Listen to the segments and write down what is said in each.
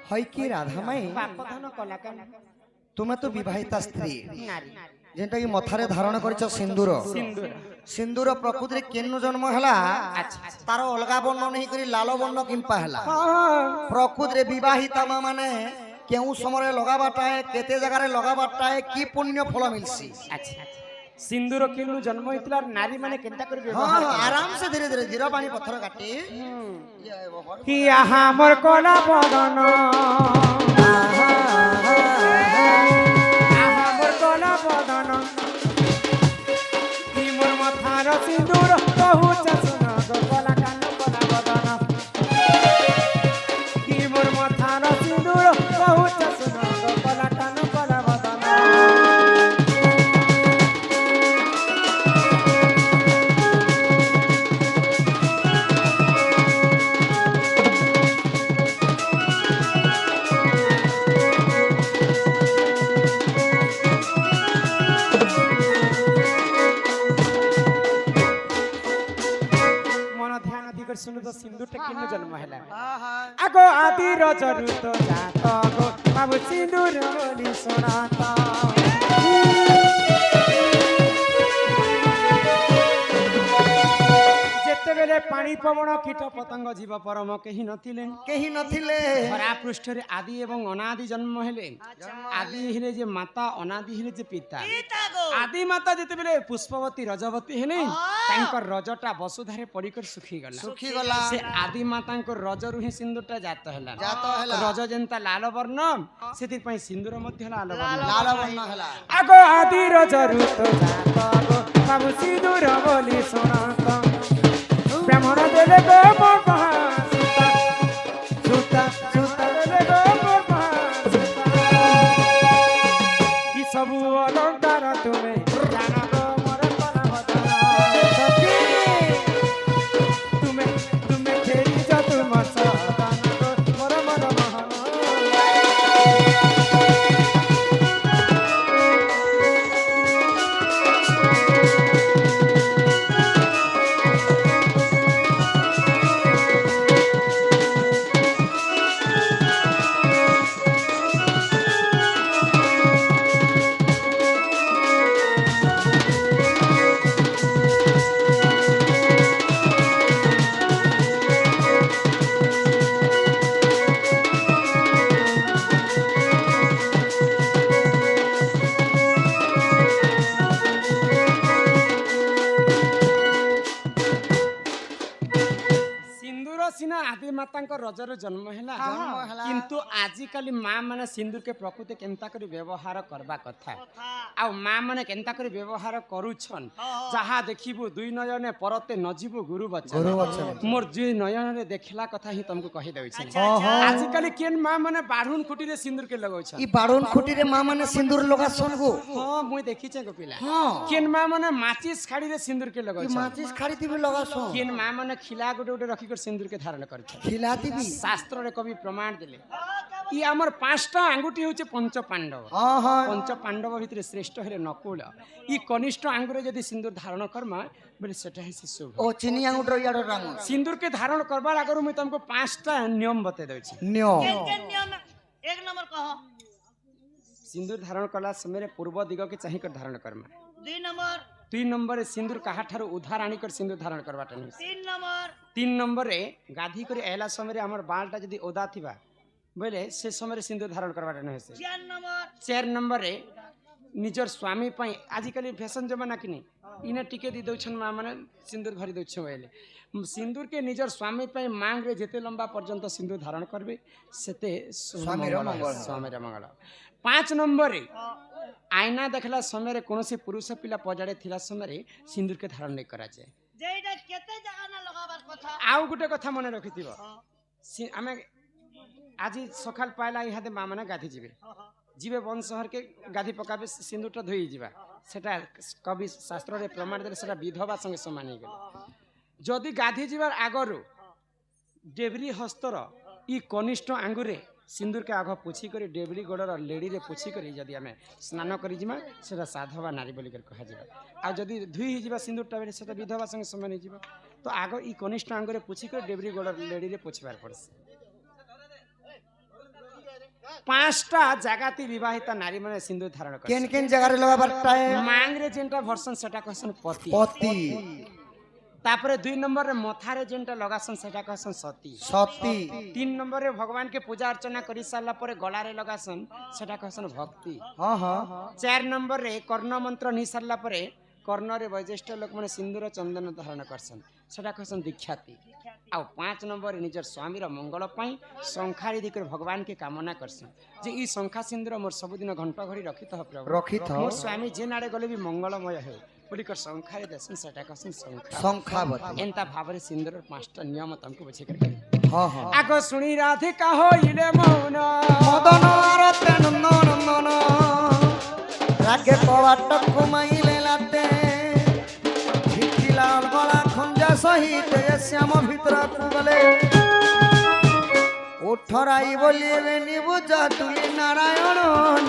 হয় কি রাধা মাই বাপধাନ କଲା କେନ তুমি তো বিবাহিতা স্ত্রী ନାରୀ যেটা কি মথারে ধারণ করিছ সিন্দুর ସିନ୍ଦୁର সিন্দুর প্রকৃতিরে কেনু জন্ম হেলা তার অলগা বর্ণ নেই করি লাল বর্ণ কিম্পা হেলা প্রকৃতিরে বিবাহিতা মানে কেউ সময় লগাবাটায় কেতে জায়গায় লগাবাটায় কি পুণ্য ফল মিলছি ଆଚ୍ଛା ସିନ୍ଦୁର କେନୁ ଜନ୍ମ ହେଇଥିଲା ନାରୀ ମାନେ କେନ୍ତା କରି হ্যাঁ ବ୍ୟବହାର আরাম সে ধীরে ধীরে জিরো পানি পথর কাটি କି ଆମର କଲା ବଦନ ଆମର କଲା ବଦନ କି ମୋର ମଥାର ସିନ୍ଦୁର କହୁଛ ଶୁଣ ଗୋ କଲା କାନ କଲା ବଦନ କି ମୋର ମଥାର ସିନ୍ଦୁର କହୁଛ ଶୁଣ ଗୋ କଲା କାନ କଲା ବଦନ মন ধ্যান দিকে শুনো তো সিন্দুরটা কেন জন্ম হেলা আগো আদি রজরু তো জাত গো বাবু সিন্দুর বলি শোনাত যেতেবেলে পানি পবন কীট পতঙ্গ জীব পরম কেহি নথিলে কেহি নথিলে ধরা পৃষ্ঠরে আদি এবং অনাদি জন্ম হেলে আদি হেলে যে মাতা অনাদি হেলে যে পিতা আদি মাতা যেতেবেলে পুষ্পবতী রজবতী হেলে তাঙ্কর রজটা বসুধারে পড়িকর শুখি গলা সুখী গলা সে আদি মাতাঙ্কর রজরু হি সিন্দুরটা জাত হেলা জাত হেলা রজ যেন্তা লাল বর্ণ সেথিপাই সিন্দুর মধ্যে লাল বর্ণ লাল বর্ণ হেলা আগ আদি রজরু তো জাত গো বাবু সিন্দুর বলি শোনাত ব্রাহ্মণ দেলে গো মোর মহাসুতা সুতা সুতা দেলে গো মোর মহাসুতা কি সবু অলঙ্কার তুমি জানা গো মোর কলা বদন সখী তুমি তুমি ফেরি যা তোমার সদান গো মোর মন মোহন सिंदूर सीना आदि माता रजर जन्म है किंतु आजिकाली माँ मैंने सिंदूर के प्रकृति केन्ता करी व्यवहार करबा कथा आ माँ मैंने केन्ता करी व्यवहार करूछन जहाँ देखिबु दुई नयने परते नजीबु गुरु बचन मोर दुई नयन रे देखला कथा ही तुमको कहि देउ छै आजिकाली केन माँ मैंने बाढ़ुन खुटी रे सिंदूर के लगाउछन ई बाड़ुन खुटी रे मां माने सिंदूर लगा सोनगो हां मुई देखि छै गोपिला हां केन माँ मैंने माचिस खाड़ी रे सिंदूर के ई लगाउछन माचिस खाड़ी थी लगा सो केन माँ मैंने खिला गोटे गोटे रखी कर सिंदूर के धारण करछ खिलाती भी शास्त्र रे कवि प्रमाण दिले ई हमर पांचटा आंगुठी होचे पंच पांडव हां हां पंच पांडव भितर श्रेष्ठ हेले नकुल ई कनिष्ठ आंगुरे यदि सिंदूर धारण करमा बोले सेटा है शुभ ओ चिनी अंगुठो याडो रंग सिंदूर के धारण करबार आगर मैं तुमको पांचटा नियम बते दउ छी न्यो नियम एक नंबर कहो सिंदूर धारण कला समय पूर्व दिग के चाहि कर धारण करमा 2 नंबर सिंदूर काहा ठारो उधार आनी कर सिंदूर धारण करबाटा नहीं 3 नंबर गाधी कर एला समय हमर बालटा जदी ओदा थिबा बोले से समय सिंदूर धारण करबाटा नहीं से 4 नंबर निजर स्वामी पाई आजिकल फैशन जमाना कि इने टिके दी दउछन मां माने सिंदूर भरी दउछ बोले सिंदूर के निजर स्वामी पाई मांग रे जेते लंबा पर्यंत सिंदूर धारण करबे सेते स्वामी रे मंगल 5 नंबर आईना देखला समय कौन पुरुष पिला पजाड़े थिला समय सिंदूर के धारण नहीं करा जाए जेइडा केते जगह ना लगाबार कथा आउ गुटे कथा मने रखिथिबो आमे आज सकाल पाइला इहादे मां माने गाधी जिबे जीवे वन शहर के गाधी पकाबे सिंदूरटा धोई जिबा सेटा कवि शास्त्र रे प्रमाण दे सेटा विधवा संगे समान हे गेल जदी गाधी जिबार आगरु डेबरी हस्तर ई कनिष्ठ आंगुरे सिंदूर के आग पोछी कर डेबरी गोड़र लेडी रे पोछी कर जदि आम स्नान कर साधवा नारी बोलिकर कह जदि धुई हो सिंदूरटा बेले से विधवा संगे समान हो तो आग ई कनिष्ठ आंगरे पोछी कर डेबरी गोड़र लेडी रे पोछबार पड़े পাঁচটা জায়গাতে বিবাহিত নারী মানে সিন্দুর ধারণ করে কেন কেন জায়গায় লগাবার টাইম মাংরে যেটা ভরসন সেটা কহসন পতি পতি তারপরে 2 নম্বরে মথারে যেটা লগাসন সেটা কহসন সতী সতী 3 নম্বরে ভগবানকে পূজা অর্চনা করি সারলা পরে গলারে লগাসন সেটা কহসন ভক্তি হ্যাঁ হ্যাঁ 4 নম্বরে কর্ণ মন্ত্র নি সারলা পরে কর্ণরে বয়োজ্যেষ্ঠ লোক মানে সিন্দুর চন্দন ধারণ করছেন সেটা কহসন দীক্ষাতি আর 5 নম্বরে নিজের স্বামীর মঙ্গল পাই শঙ্খারি দি করে ভগবানকে কামনা করছেন যে এই শঙ্খা সিন্দুর মোর ସବୁদিନ ঘণ্টা ঘড়ি রখিত হ প্রভু রখিত মোর স্বামী যে নাড়ে গলে বি মঙ্গলময় হেউ বলিকর শঙ্খারি দেশন সেটা কহসন শঙ্খা সংখ্যাবতী এন্তা ভাବରେ ସିନ୍ଦୁର 5টা নিয়ম ତମକୁ ବୁଝେଇ କରି হ্যাঁ হ্যাঁ আগ শুনি রাধিকা হইলে মৌন মদন রতে নন্দন নন্দন রাগে কবাট ঘুমাইলে লাতে ভিটিলা গলা খঞ্জা সহিত শ্যাম ভিতরকু গলে উঠরাই বলিবে নিবুজা তুলি নারায়ণ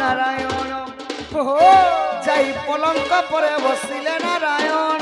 নারায়ণ যাই পলঙ্ক পরে বসিলে নারায়ণ